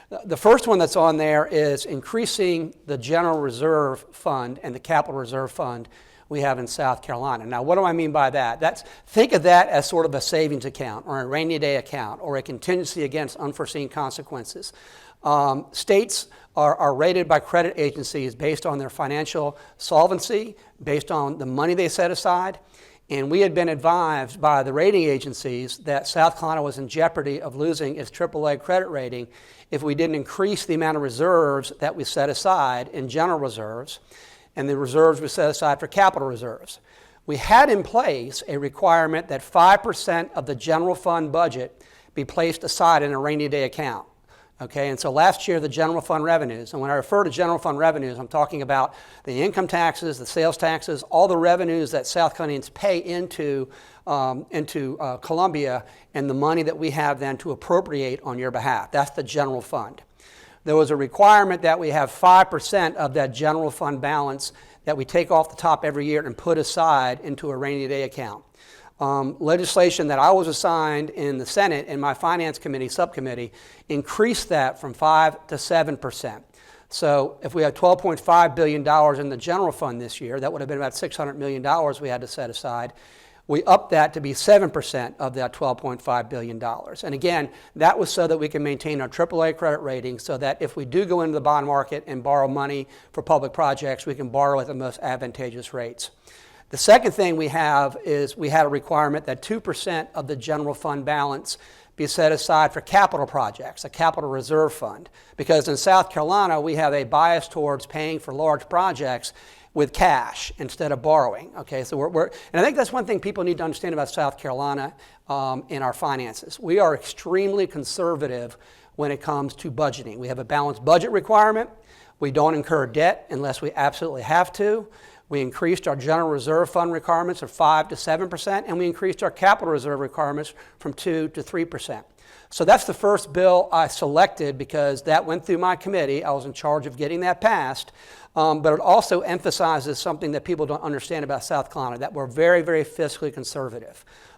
The first one that's on there is increasing the general reserve fund and the capital reserve fund we have in South Carolina. Now, what do I mean by that? Think of that as sort of a savings account or a rainy day account or a contingency against unforeseen consequences. States are rated by credit agencies based on their financial solvency, based on the money they set aside. And we had been advised by the rating agencies that South Carolina was in jeopardy of losing its AAA credit rating if we didn't increase the amount of reserves that we set aside in general reserves and the reserves we set aside for capital reserves. We had in place a requirement that 5% of the general fund budget be placed aside in a rainy day account. Okay, and so last year the general fund revenues, and when I refer to general fund revenues, I'm talking about the income taxes, the sales taxes, all the revenues that South Carolinians pay into Columbia, and the money that we have then to appropriate on your behalf. That's the general fund. There was a requirement that we have 5% of that general fund balance that we take off the top every year and put aside into a rainy day account. Legislation that I was assigned in the Senate in my Finance Committee subcommittee increased that from 5 to 7%. So if we had $12.5 billion in the general fund this year, that would have been about $600 million we had to set aside. We upped that to be 7% of that $12.5 billion. And again, that was so that we can maintain our AAA credit rating so that if we do go into the bond market and borrow money for public projects, we can borrow at the most advantageous rates. The second thing we have is we had a requirement that 2% of the general fund balance be set aside for capital projects, a capital reserve fund. Because in South Carolina, we have a bias towards paying for large projects with cash instead of borrowing. Okay, so and I think that's one thing people need to understand about South Carolina in our finances. We are extremely conservative when it comes to budgeting. We have a balanced budget requirement. We don't incur debt unless we absolutely have to. We increased our general reserve fund requirements of 5 to 7%, and we increased our capital reserve requirements from 2 to 3%. So that's the first bill I selected because that went through my committee. I was in charge of getting that passed. But it also emphasizes something that people don't understand about South Carolina, that we're very, very fiscally conservative.